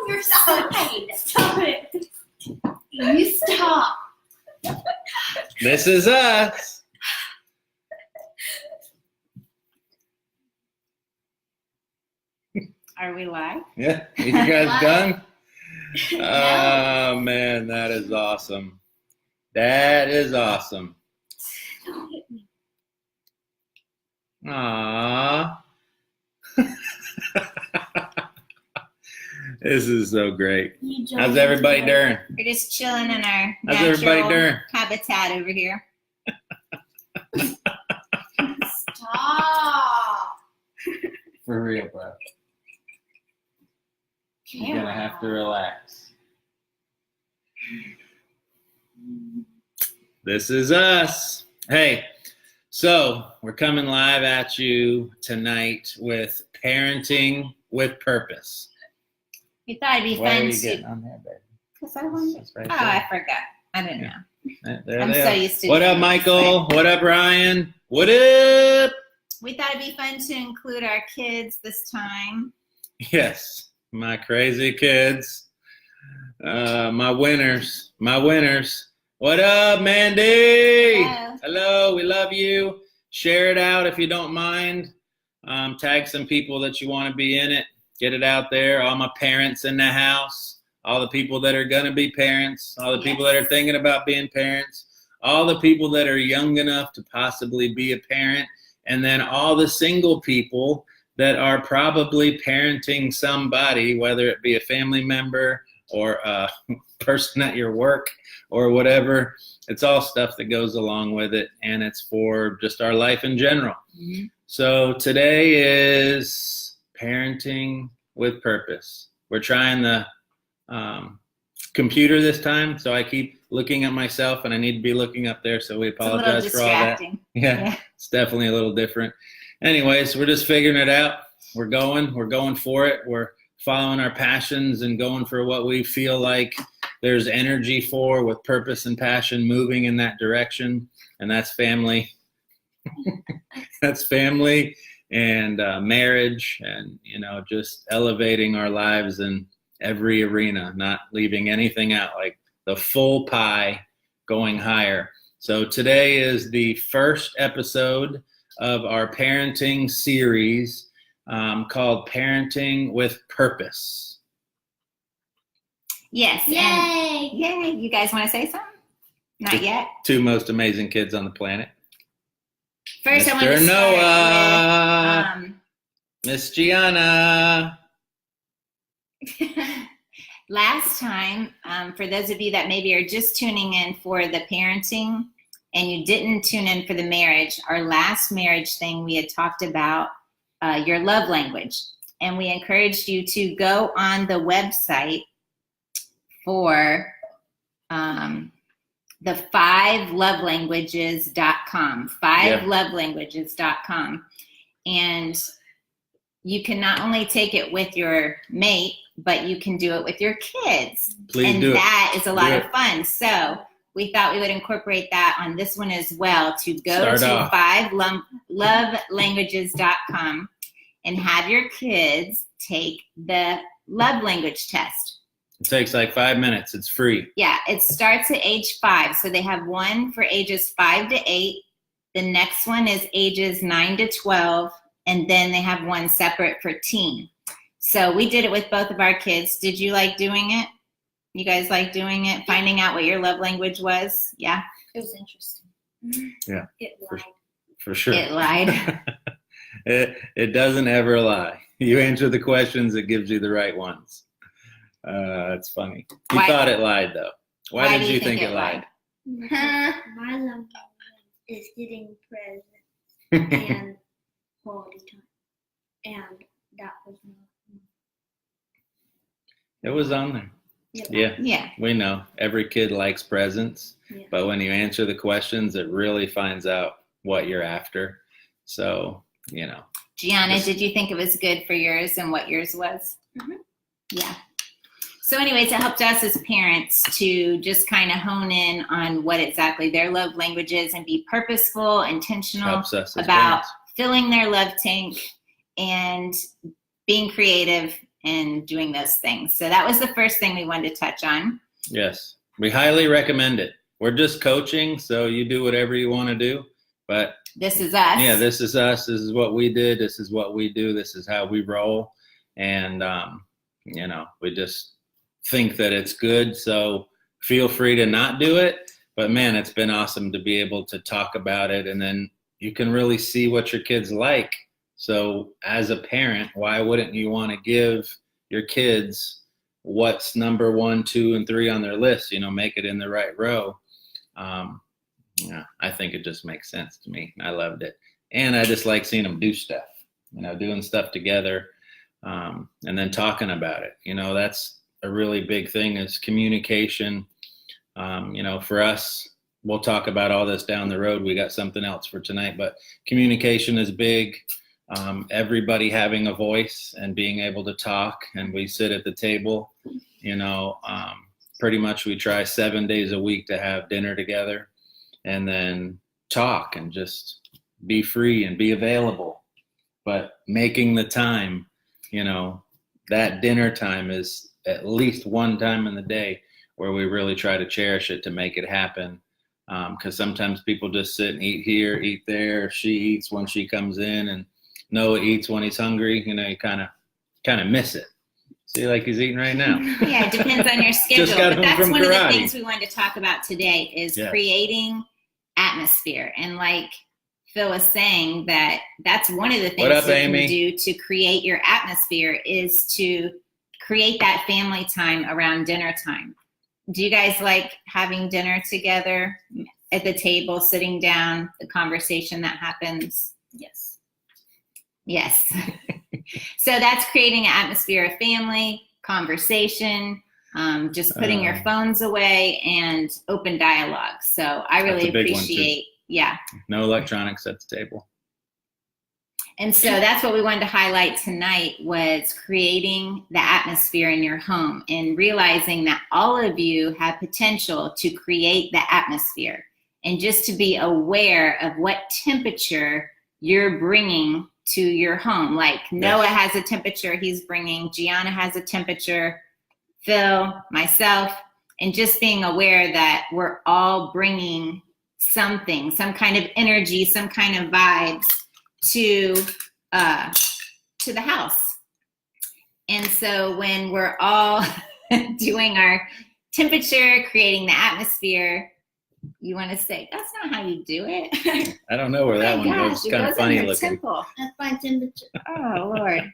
your side. Stop it. You stop. This is us. Are we live? Yeah, you guys Live. done? No. Oh man, that is awesome. That is awesome. Don't hit me. Aww. This is so great. You jumped How's everybody into doing? We're just chilling in our How's everybody natural doing? habitat over here. Stop. For real, bro. You're gonna have to relax. This is us. Hey, so we're coming live at you tonight with Parenting with Purpose. We thought it'd be Why are fun you to. getting on there, baby? Because I wanted. That's right Oh, there. I forgot. I didn't know. There I'm they so are. used to What doing up, this, Michael? What up, Ryan? What up? We thought it'd be fun to include our kids this time. Yes, my crazy kids. My winners. What up, Mandy? Hello. Hello, we love you. Share it out if you don't mind. Tag some people that you want to be in it. Get it out there. All my parents in the house. All the people that are going to be parents. All the people that are thinking about being parents. All the people that are young enough to possibly be a parent. And then all the single people that are probably parenting somebody, whether it be a family member or a person at your work or whatever. It's all stuff that goes along with it, and it's for just our life in general. Mm-hmm. So today is Parenting with Purpose. We're trying the computer this time, so I keep looking at myself, and I need to be looking up there, so we It's a little apologize for all that. distracting. Yeah, it's definitely a little different. Anyways, we're just figuring it out. We're going for it. We're following our passions and going for what we feel like there's energy for, with purpose and passion moving in that direction. And that's family. That's family and marriage, and, you know, just elevating our lives in every arena, not leaving anything out, like the full pie, going higher. So today is the first episode of our parenting series called Parenting with Purpose. Yes. Yay. And yay. You guys want to say something? Not yet. Two most amazing kids on the planet. First, I want Mr. to start Noah, with, Miss Gianna. last time, for those of you that maybe are just tuning in for the parenting and you didn't tune in for the marriage, our last marriage thing, we had talked about your love language. And we encouraged you to go on the website for the 5lovelanguages.com, 5lovelanguages.com. And you can not only take it with your mate, but you can do it with your kids. Please and do it. that is a lot Do of fun. So we thought we would incorporate that on this one as well, to go Start to off. 5lovelanguages.com and have your kids take the love language test. It takes like 5 minutes. It's free. Yeah, it starts at age 5. So they have one for ages 5 to 8. The next one is ages 9 to 12. And then they have one separate for teen. So we did it with both of our kids. Did you like doing it? You guys like doing it? Finding out what your love language was? Yeah? It was interesting. Yeah. It For- lied. For sure. It lied. It doesn't ever lie. You answer the questions, it gives you the right ones. It's funny. You Why- thought it lied, though. Why do did you think it lied? Huh? My love is getting presents and quality time, and that was not. It was on there. Yeah. Yeah, Yeah. we know. Every kid likes presents, Yeah. but when you answer the questions, it really finds out what you're after. So, you know. Gianna, did you think it was good for yours and what yours was? Mhm. Yeah. So anyways, it helped us as parents to just kind of hone in on what exactly their love language is and be purposeful, intentional Helps us as about parents. filling their love tank and being creative and doing those things. So that was the first thing we wanted to touch on. Yes, we highly recommend it. We're just coaching, so you do whatever you want to do. But This is us. yeah, this is us. This is what we did. This is what we do. This is how we roll. And, we just think that it's good. So feel free to not do it. But man, it's been awesome to be able to talk about it. And then you can really see what your kids like. So as a parent, why wouldn't you want to give your kids what's number 1, 2, and 3 on their list? Make it in the right row. I think it just makes sense to me. I loved it. And I just like seeing them do stuff, doing stuff together, and then talking about it. That's a really big thing is communication. For us, we'll talk about all this down the road. We got something else for tonight, but communication is big. Everybody having a voice and being able to talk, and we sit at the table, pretty much we try 7 days a week to have dinner together and then talk and just be free and be available. But making the time, that dinner time is at least one time in the day where we really try to cherish it to make it happen. Because sometimes people just sit and eat here, eat there. She eats when she comes in, and Noah eats when he's hungry. You kind of miss it. See, like he's eating right now. Yeah, it depends on your schedule. Just got but home that's from one karate. of the things we wanted to talk about today is Yes. creating atmosphere. And like Phil was saying, that's one of the things What up, you Amy? can do to create your atmosphere is to create that family time around dinner time. Do you guys like having dinner together at the table, sitting down, the conversation that happens? Yes. Yes. So that's creating an atmosphere of family, conversation, just putting your phones away and open dialogue. So I really That's a big one, too. appreciate, yeah. No electronics at the table. And so that's what we wanted to highlight tonight was creating the atmosphere in your home and realizing that all of you have potential to create the atmosphere and just to be aware of what temperature you're bringing to your home. Like Noah has a temperature he's bringing, Gianna has a temperature, Phil, myself, and just being aware that we're all bringing something, some kind of energy, some kind of vibes to the house. And so when we're all doing our temperature, creating the atmosphere, you want to say, that's not how you do it. I don't know where that one goes. It's it kind of goes funny in your looking. temple. That's my temperature. Oh, Lord.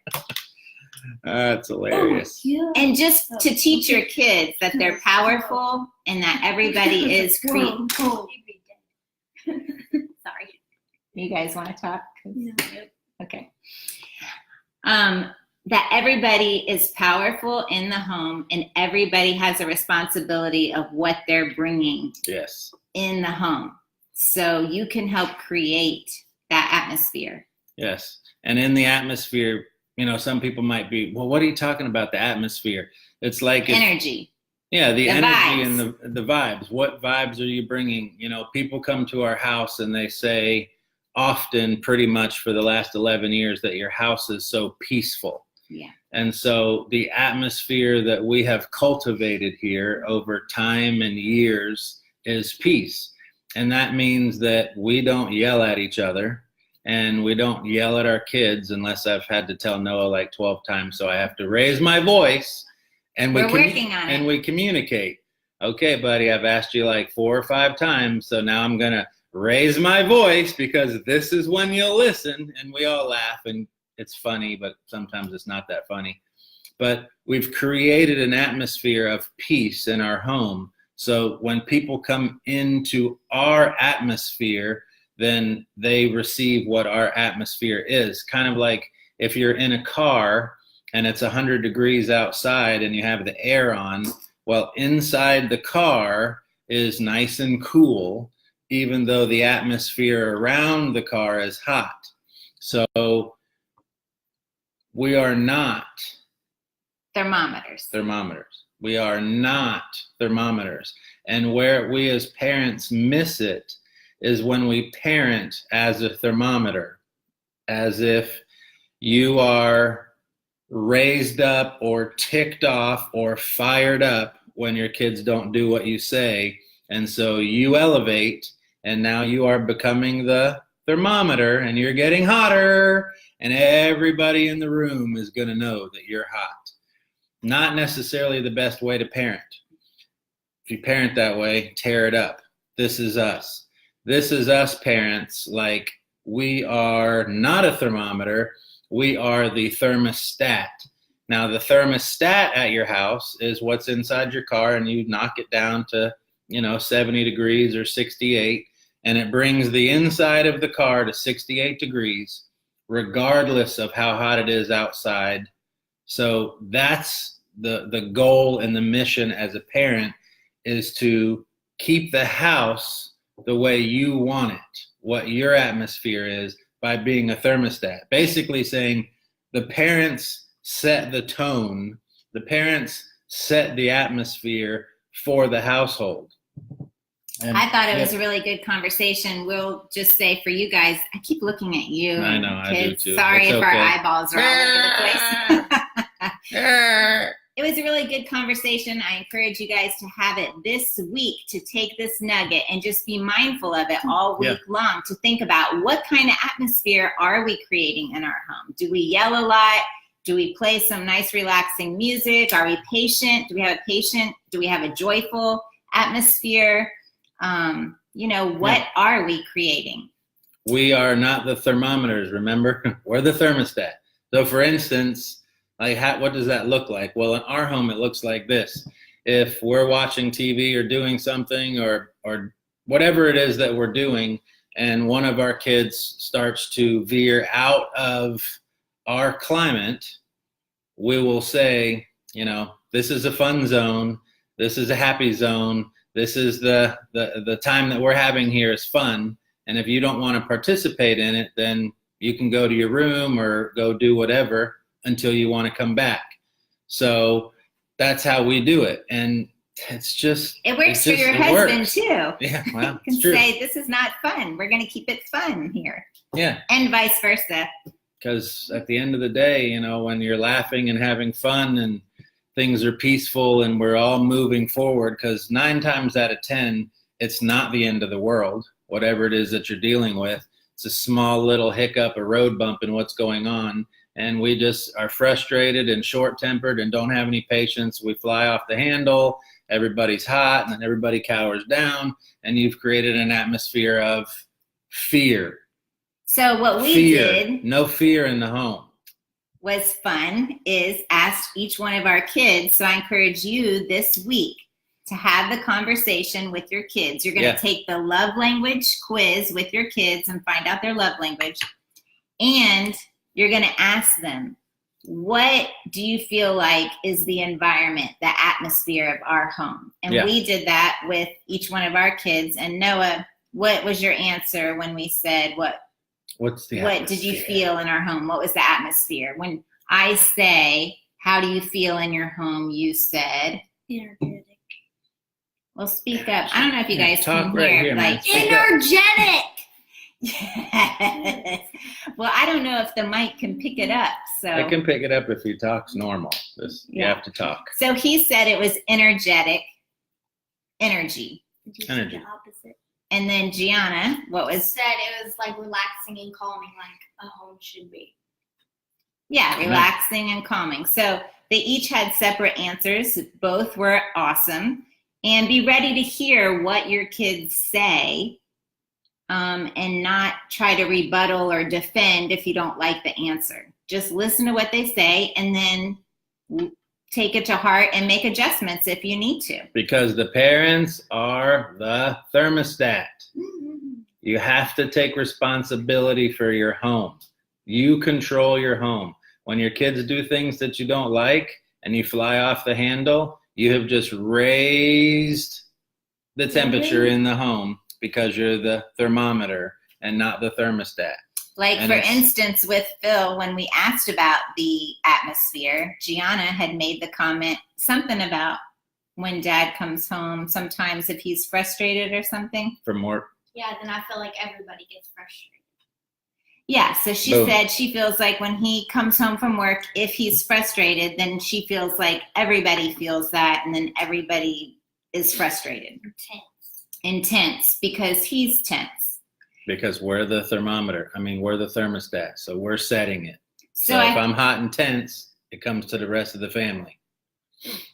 That's hilarious. Yeah. And just to teach your kids that they're powerful and that everybody is Whoa, whoa. Sorry. You guys want to talk? No. Okay. That everybody is powerful in the home and everybody has a responsibility of what they're bringing Yes. in the home. So you can help create that atmosphere. Yes. And in the atmosphere, some people might be, well, what are you talking about? The atmosphere. It's like, Energy. yeah, the energy vibes. and the vibes. What vibes are you bringing? People come to our house and they say often, pretty much for the last 11 years, that your house is so peaceful. Yeah. And so the atmosphere that we have cultivated here over time and years is peace. And that means that we don't yell at each other and we don't yell at our kids unless I've had to tell Noah like 12 times. So I have to raise my voice and We're working on and it. we communicate. Okay, buddy, I've asked you like 4 or 5 times. So now I'm going to raise my voice because this is when you'll listen. And we all laugh and it's funny, but sometimes it's not that funny. But we've created an atmosphere of peace in our home. So when people come into our atmosphere, then they receive what our atmosphere is. Kind of like if you're in a car and it's 100 degrees outside and you have the air on, well, inside the car is nice and cool, even though the atmosphere around the car is hot. So we are not Thermometers. We are not thermometers. And where we as parents miss it is when we parent as a thermometer, as if you are raised up or ticked off or fired up when your kids don't do what you say. And so you elevate, and now you are becoming the thermometer, and you're getting hotter, and everybody in the room is going to know that you're hot. Not necessarily the best way to parent. If you parent that way, tear it up. This is us. This is us parents. Like, we are not a thermometer. We are the thermostat. Now, the thermostat at your house is what's inside your car, and you knock it down to, 70 degrees or 68, and it brings the inside of the car to 68 degrees, regardless of how hot it is outside. So that's the goal and the mission as a parent, is to keep the house the way you want it, what your atmosphere is, by being a thermostat. Basically saying the parents set the tone, the parents set the atmosphere for the household. And I thought it was a really good conversation. We'll just say for you guys, I keep looking at you. I know, kids. I do too. Sorry It's if our okay. eyeballs are all over the place. It was a really good conversation. I encourage you guys to have it this week, to take this nugget and just be mindful of it all week long, to think about what kind of atmosphere are we creating in our home? Do we yell a lot? Do we play some nice relaxing music? Are we patient? Do we have a patient? Do we have a joyful atmosphere? What are we creating? We are not the thermometers, remember? We're the thermostat. So for instance, what does that look like? Well, in our home, it looks like this. If we're watching TV or doing something or whatever it is that we're doing, and one of our kids starts to veer out of our climate, we will say, this is a fun zone. This is a happy zone. This is the time that we're having here is fun. And if you don't want to participate in it, then you can go to your room or go do whatever until you want to come back. So that's how we do it. And it's just, it works for your husband too. Yeah, well, You can it's true. say, this is not fun. We're going to keep it fun here. Yeah. And vice versa. Because at the end of the day, when you're laughing and having fun and things are peaceful and we're all moving forward, because 9 times out of 10, it's not the end of the world, whatever it is that you're dealing with. It's a small little hiccup, a road bump in what's going on. And we just are frustrated and short-tempered and don't have any patience. We fly off the handle, everybody's hot, and then everybody cowers down, and you've created an atmosphere of fear. So what we Fear. did No fear in the home. was fun is ask each one of our kids. So I encourage you this week to have the conversation with your kids. You're going to take the love language quiz with your kids and find out their love language. And you're going to ask them, what do you feel like is the environment, the atmosphere of our home? And we did that with each one of our kids. And Noah, what was your answer when we said, What's the what did you feel in our home? What was the atmosphere? When I say, how do you feel in your home? You said, Energetic. well, speak up. I don't know if you guys talk can right hear. here, man. Like, Speak up. Energetic. yes. Well, I don't know if the mic can pick it up. So I can pick it up if he talks normal. You have to talk. So he said it was energetic, energy. Energy. The opposite. And then Gianna, what was? Said it was like relaxing and calming, like a home should be. Yeah, relaxing and calming. So they each had separate answers. Both were awesome. And be ready to hear what your kids say, and not try to rebuttal or defend if you don't like the answer. Just listen to what they say and then take it to heart and make adjustments if you need to. Because the parents are the thermostat. You have to take responsibility for your home. You control your home. When your kids do things that you don't like and you fly off the handle, you have just raised the temperature in the home because you're the thermometer and not the thermostat. Like, And for it's- instance, with Phil, when we asked about the atmosphere, Gianna had made the comment, something about when dad comes home, sometimes if he's frustrated or something. From work. Yeah, then I feel like everybody gets frustrated. Yeah, so she Boom. said she feels like when he comes home from work, if he's frustrated, then she feels like everybody feels that, and then everybody is frustrated. Intense, because he's tense. Because we're the thermometer. I mean, we're the thermostat, so we're setting it. So So if I'm hot and tense, it comes to the rest of the family.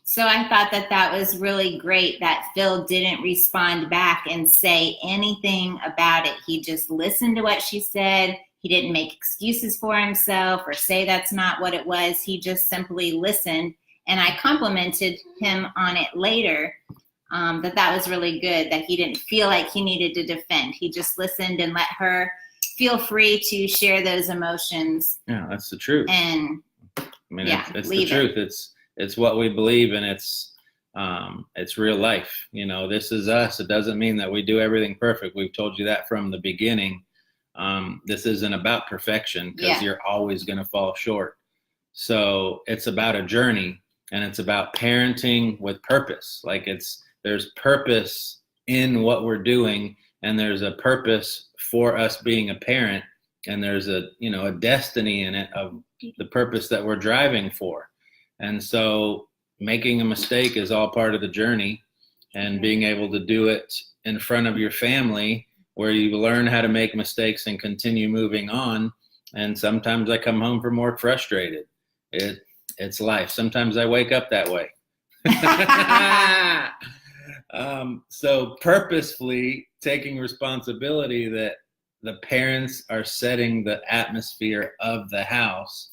So I thought that that was really great that Phil didn't respond back and say anything about it. He just listened to what she said. He didn't make excuses for himself or say that's not what it was. He just simply listened. And I complimented him on it later, that was really good, that he didn't feel like he needed to defend. He just listened and let her feel free to share those emotions. Yeah, that's the truth. And I mean, yeah, it's the leave it. truth. It's what we believe, and it's real life. You know, this is us. It doesn't mean that we do everything perfect. We've told you that from the beginning. This isn't about perfection, because Yeah. you're always going to fall short. So it's about a journey, and it's about parenting with purpose. Like there's purpose in what we're doing, and there's a purpose for us being a parent, and there's a destiny in it of the purpose that we're driving for. And so making a mistake is all part of the journey, and being able to do it in front of your family, where you learn how to make mistakes and continue moving on. And sometimes I come home from work frustrated. It's life. Sometimes I wake up that way. So purposefully taking responsibility that the parents are setting the atmosphere of the house.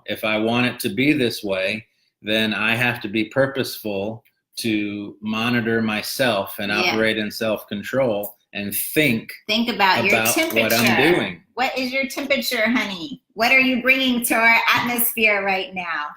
If I want it to be this way, then I have to be purposeful to monitor myself and operate in self-control and think about your temperature. what I'm doing. What is your temperature, honey? What are you bringing to our atmosphere right now?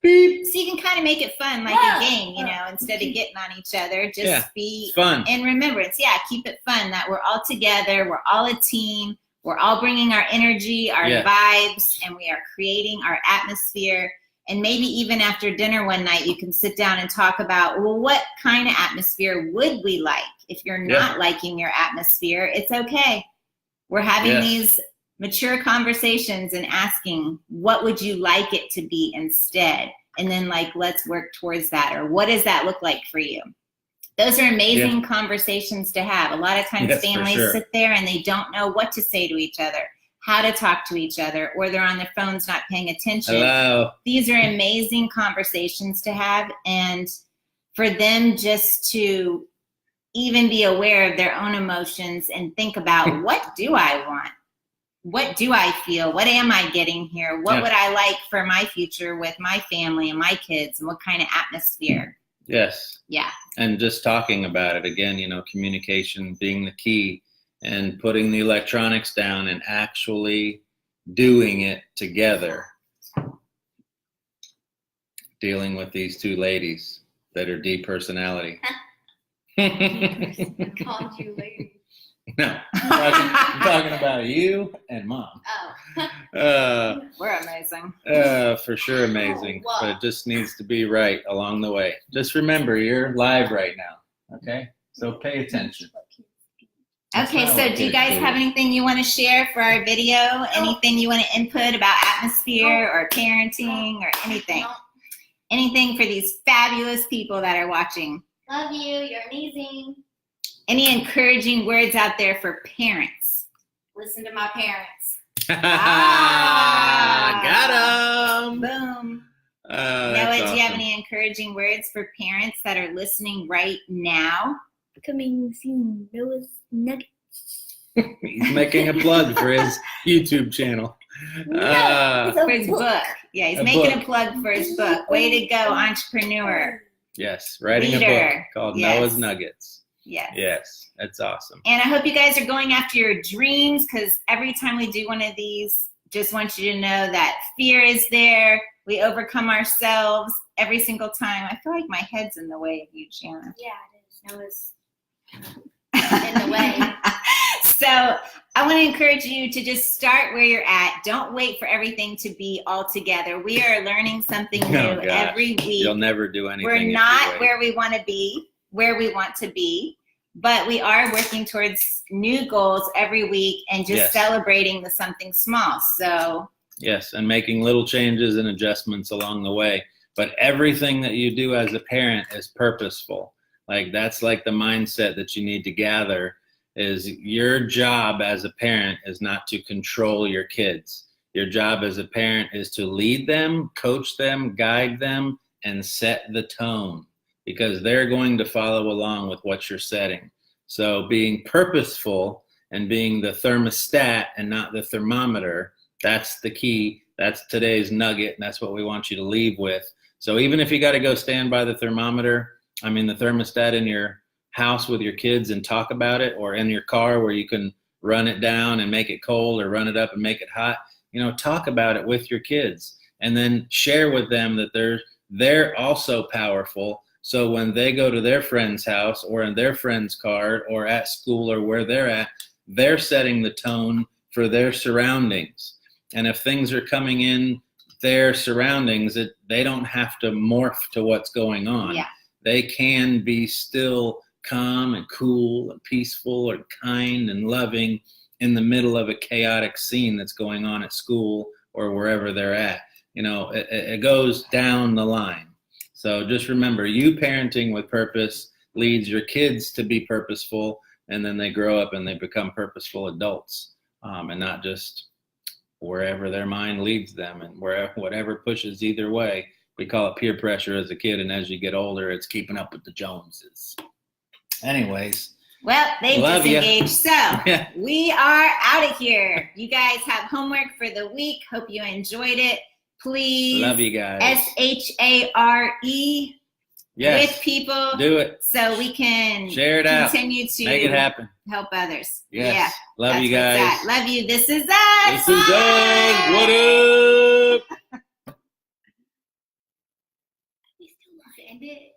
Beep. So you can kind of make it fun, like a game, instead of getting on each other. Just be It's fun. in remembrance. Yeah, keep it fun that we're all together. We're all a team. We're all bringing our energy, our vibes, and we are creating our atmosphere. And maybe even after dinner one night, you can sit down and talk about, well, what kind of atmosphere would we like? If you're not liking your atmosphere, it's okay. We're having these mature conversations and asking, what would you like it to be instead? And then let's work towards that. Or what does that look like for you? Those are amazing conversations to have. A lot of times families sit there and they don't know what to say to each other, how to talk to each other, or they're on their phones not paying attention. Hello. These are amazing conversations to have, and for them just to even be aware of their own emotions and think about, what do I want? What do I feel? What am I getting here? What would I like for my future with my family and my kids, and what kind of atmosphere? Yes. Yeah. And just talking about it again, communication being the key, and putting the electronics down and actually doing it together. Dealing with these two ladies that are D personality. I called you lady. No, I'm talking about you and Mom. Oh. We're amazing. For sure amazing, Oh, wow. but it just needs to be right along the way. Just remember, you're live right now, okay? So pay attention. Okay, That's so not do you what guys kids have do. anything you want to share for our video? Anything you want to input about atmosphere or parenting or anything? Anything for these fabulous people that are watching? Love you. You're amazing. Any encouraging words out there for parents? Listen to my parents. Got him. Boom. That's Noah, do you have awesome. any encouraging words for parents that are listening right now? Coming soon, Noah's Nuggets. He's making a plug for his YouTube channel. It's a For his book. Yeah, he's A making book. a plug for his book. Way to go, entrepreneur. Yes, writing a book Leader. called Yes. Noah's Nuggets. Yes. Yes, that's awesome. And I hope you guys are going after your dreams, because every time we do one of these, just want you to know that fear is there. We overcome ourselves every single time. I feel like my head's in the way of you, Gianna. Yeah, it is. Noah's in the way. So I want to encourage you to just start where you're at. Don't wait for everything to be all together. We are learning something new Oh, gosh. every week. You'll never do anything. We're if you not wait. where we want to be, where we want to be. but we are working towards new goals every week and just Yes. celebrating the something small. So Yes, and making little changes and adjustments along the way. But everything that you do as a parent is purposeful. Like that's like the mindset that you need to gather is your job as a parent is not to control your kids. Your job as a parent is to lead them, coach them, guide them, and set the tone because they're going to follow along with what you're setting. So being purposeful and being the thermostat and not the thermometer, that's the key. That's today's nugget, and that's what we want you to leave with. So even if you got to go stand by the thermometer, I mean the thermostat in your house with your kids and talk about it, or in your car where you can run it down and make it cold or run it up and make it hot, talk about it with your kids and then share with them that they're also powerful. So when they go to their friend's house or in their friend's car or at school or where they're at, they're setting the tone for their surroundings. And if things are coming in their surroundings, they don't have to morph to what's going on. yeah. They can be still calm and cool and peaceful or kind and loving in the middle of a chaotic scene that's going on at school or wherever they're at. It goes down the line. So just remember, you parenting with purpose leads your kids to be purposeful, and then they grow up and they become purposeful adults, and not just wherever their mind leads them and whatever pushes either way. We call it peer pressure as a kid, and as you get older, it's keeping up with the Joneses. Anyways. Well, they've Love ya. disengaged. So we are out of here. You guys have homework for the week. Hope you enjoyed it. Please. Love you guys. SHARE Yes. with people. Do it. So we can Share it out. continue to Make it happen. help others. Yes. Yeah. Love That's you what's guys. at. Love you. This is us. This is Doug. What up? We still love it. End it.